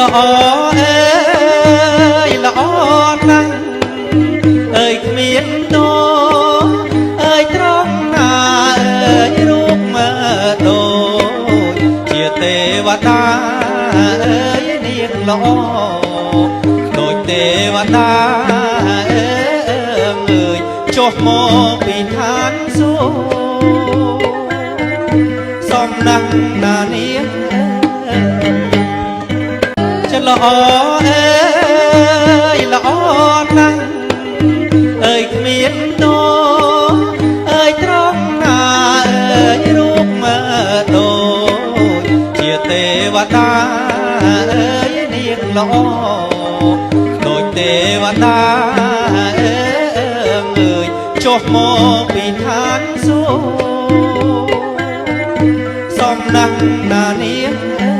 ល្អអើយល្អណាស់អើយគ្មានតោអើយត្រង់ណាអើយរូបមើដូចជាទេវតាអើយនាងល្អដូចទេវតាអើយចុះមកពីឋានសួគ៌សំណាក់ណានាងល្អអើយល្អណាស់អើយគ្មានតោអើយត្រង់ណាអើយរូបមើដូចជាទេវតាអើយនាងល្អដូចទេវតាអើយចុះមកពីឋានសួគ៌សំណាក់ណានាង